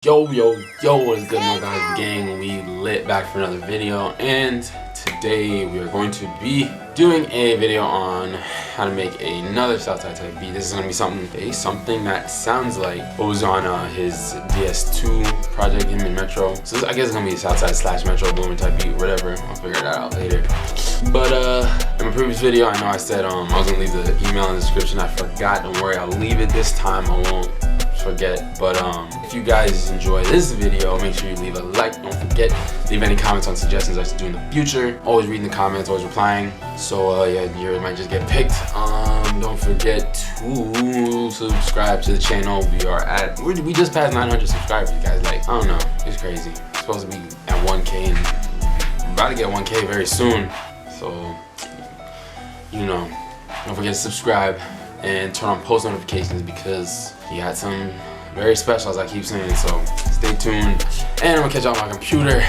Yo, what is good, my guys? Gang, we lit back for another video, and today we are going to be doing a video on how to make another Southside type beat. This is gonna be something that sounds like what was on his DS2 project, him and Metro. So I guess it's gonna be a Southside slash Metro Boomin type beat, whatever. I'll figure that out later. But in my previous video, I know I said I was gonna leave the email in the description. I forgot. Don't worry, I'll leave it this time. I won't forget. But if you guys enjoy this video, make sure you leave a like. Don't forget, leave any comments on suggestions I should do in the future. Always reading the comments, always replying. So yeah, yours might just get picked. Don't forget to subscribe to the channel. We just passed 900 subscribers, guys. Like, I don't know, it's crazy. It's supposed to be at 1K, and I'm about to get 1K very soon. So you know, don't forget to subscribe and turn on post notifications because he got some very special, as I keep saying. So stay tuned, and I'm gonna catch y'all on my computer.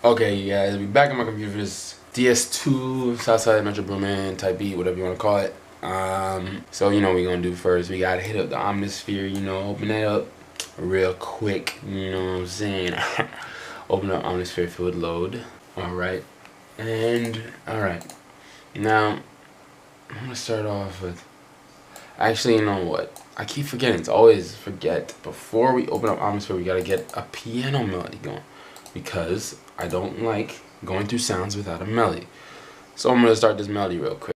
Okay, you guys, we back on my computer for this DS2 Southside Metro Boomin type beat, whatever you want to call it. So you know what we're gonna do first. We gotta hit up the Omnisphere, you know, open that up real quick. You know what I'm saying? Open up Omnisphere field load. All right, now I'm gonna start off with, actually, you know what? I keep forgetting. It's always forget. Before we open up Omnisphere, we gotta get a piano melody going, because I don't like going through sounds without a melody. So I'm gonna start this melody real quick.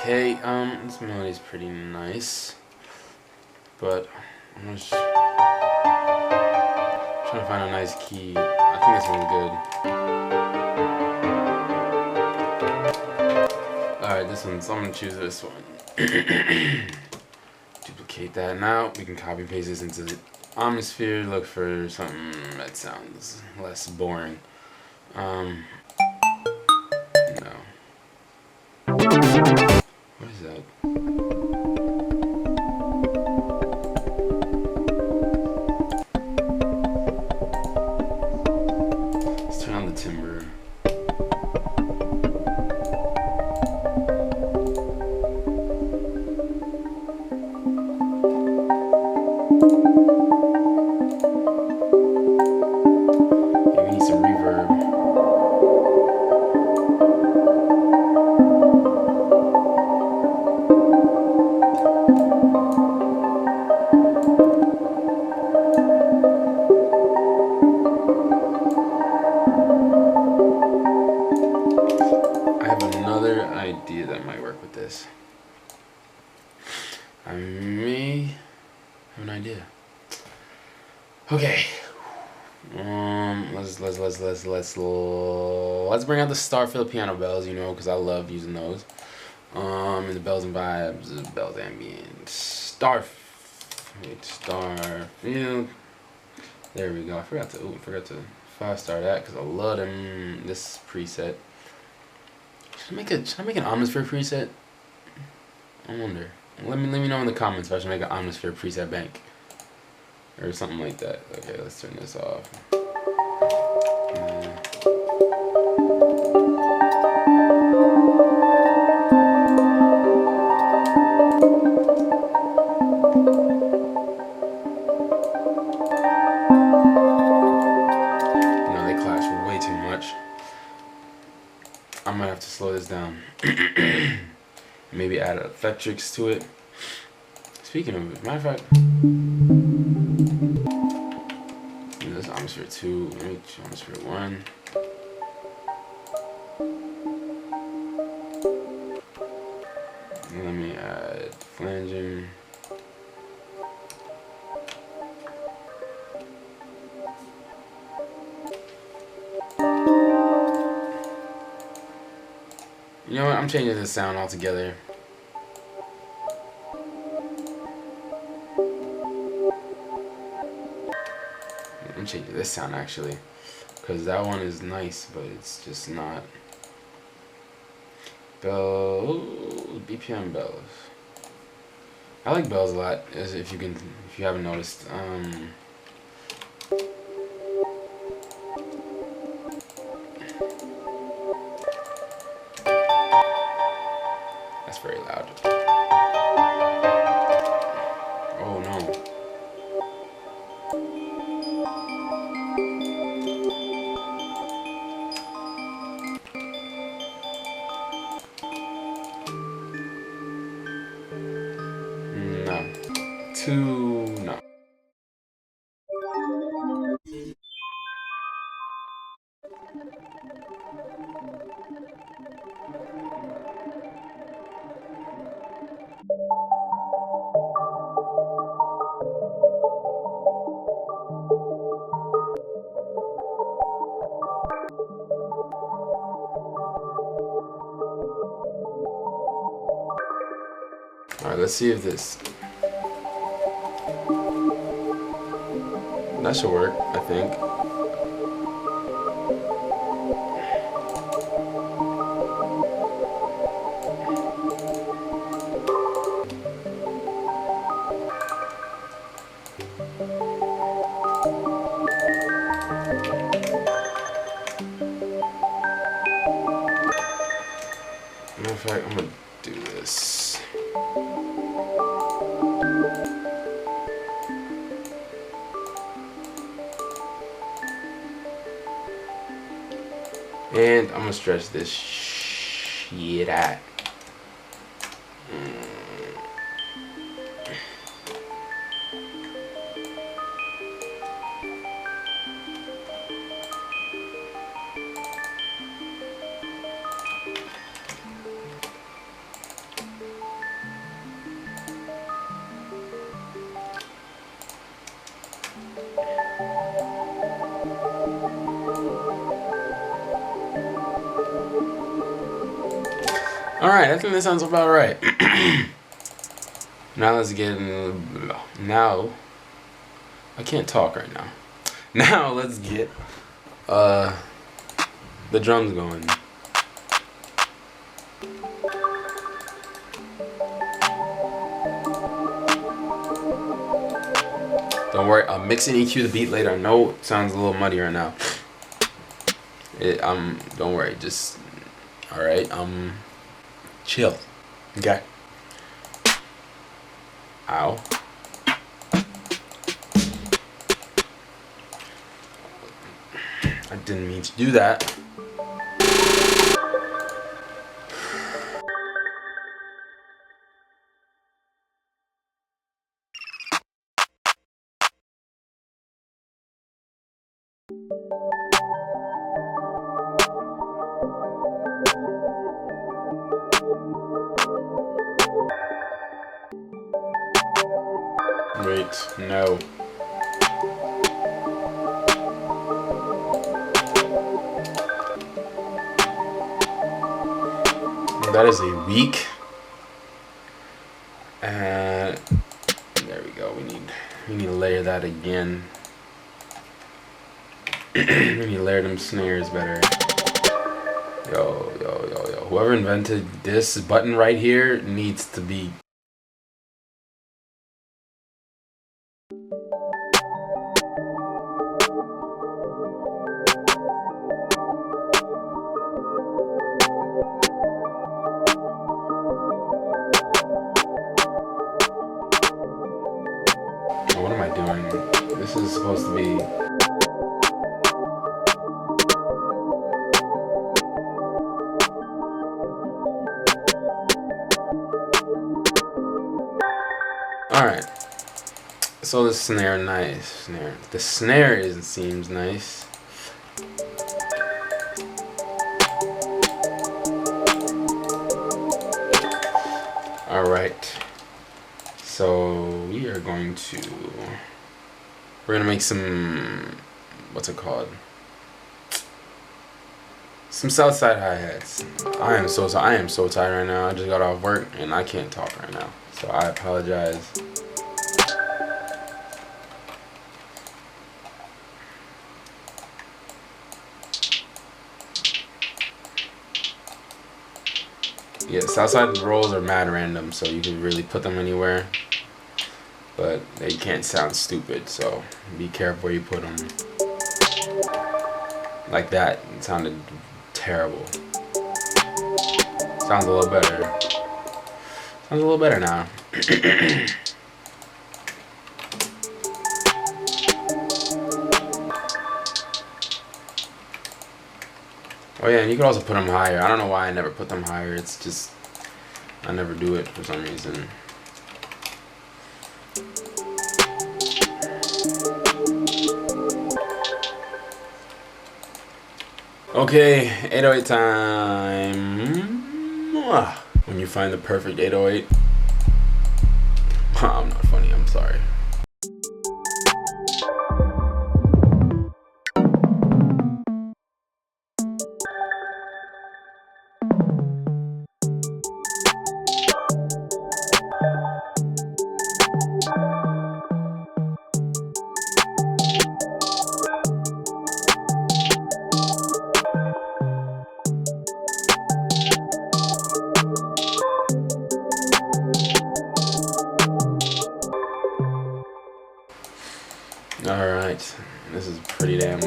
Okay, this melody is pretty nice, but I'm just trying to find a nice key. I think this one's good. Alright, this one, so I'm gonna choose this one. Duplicate that. Now we can copy paste this into the Omnisphere. Look for something that sounds less boring. No. What is that? Let's turn on the timbre. Yeah, we need some reverb. Idea that might work with this. I may have an idea. Okay. Let's bring out the Starfield piano bells, you know, because I love using those. And the bells and vibes, the bells ambient. Starfield. There we go. I forgot to 5-star that because I love them. This preset. Should I make an Omnisphere preset? I wonder. Let me know in the comments if I should make an Omnisphere preset bank or something like that. Okay, let's turn this off. No, they clash way too much. I might have to slow this down. Maybe add effectrix to it. Speaking of it, matter of fact, this is Omnisphere 2. Let me choose Omnisphere 1. Let me add flanging. You know what? I'm changing the sound altogether. change this sound actually, because that one is nice, but it's just not. BPM bells. I like bells a lot, as if you haven't noticed. That's very loud. Oh no. No. No. Alright, let's see if this. That should work, I think. Matter of fact, I'm gonna do this. And I'm gonna stretch this shit out. Alright, I think that sounds about right. Now let's get in. Now, I can't talk right now. Now let's get the drums going. Don't worry, I'll mix and EQ the beat later. I know it sounds a little muddy right now. Don't worry, just alright, chill. Okay. Ow. I didn't mean to do that. Wait, no. That is a weak. There we go. We need to layer that again. We need to layer them snares better. Yo. Whoever invented this button right here needs to be. What am I doing? This is supposed to be. Alright. So the snare, nice. The snare seems nice. Alright. So we're gonna make some, what's it called? Some Southside hi-hats. I am so tired right now. I just got off work and I can't talk right now. So I apologize. Yeah, Southside rolls are mad random, so you can really put them anywhere. But they can't sound stupid, so be careful where you put them. Like that, it sounded terrible. Sounds a little better. Sounds a little better now. Oh yeah, and you could also put them higher. I don't know why I never put them higher. It's just, I never do it for some reason. Okay, 808 time. When you find the perfect 808. I'm not funny, I'm sorry. Alright, this is pretty damn...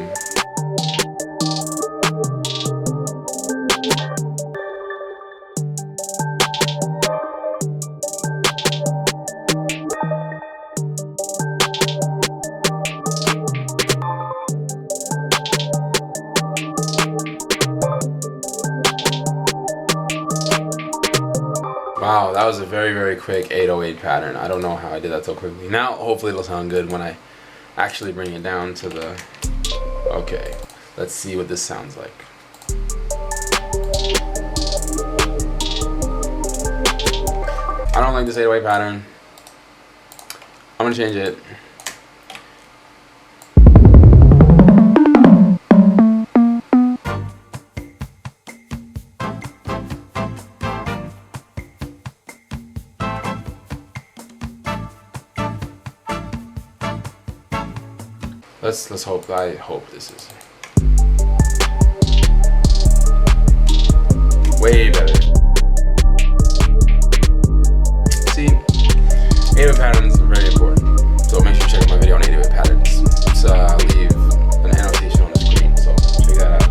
Wow, that was a very, very quick 808 pattern. I don't know how I did that so quickly. Now, hopefully it'll sound good when I actually bring it down to the... Okay, let's see what this sounds like. I don't like this 808 pattern. I'm gonna change it. Let's hope. I hope this is way better. See, 808 patterns are very important. So make sure you check out my video on 808 patterns. I'll leave an annotation on the screen. So check that out.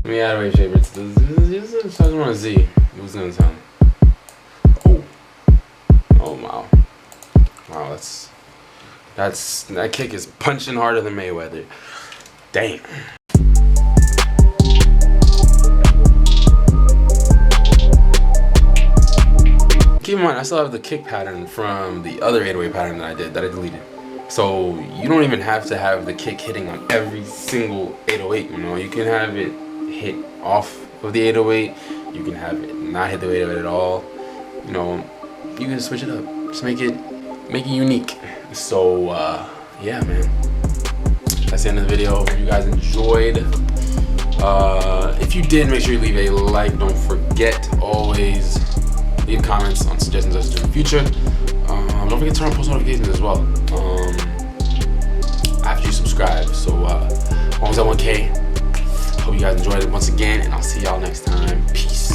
Let me add away favorites. This is on a Z. What's it gonna sound? Oh. Oh wow. Wow, that kick is punching harder than Mayweather. Damn. Keep in mind, I still have the kick pattern from the other 808 pattern that I deleted. So you don't even have to have the kick hitting on every single 808, you know. You can have it hit off of the 808, you can have it not hit the 808 at all, you know. You can switch it up, just make it unique. So yeah, man, that's the end of the video. Hope you guys enjoyed. If you did, make sure you leave a like. Don't forget, always leave comments on suggestions as to the future. Don't forget to turn on post notifications as well after you subscribe. So almost at 1K. Hope you guys enjoyed it once again, and I'll see y'all next time. Peace.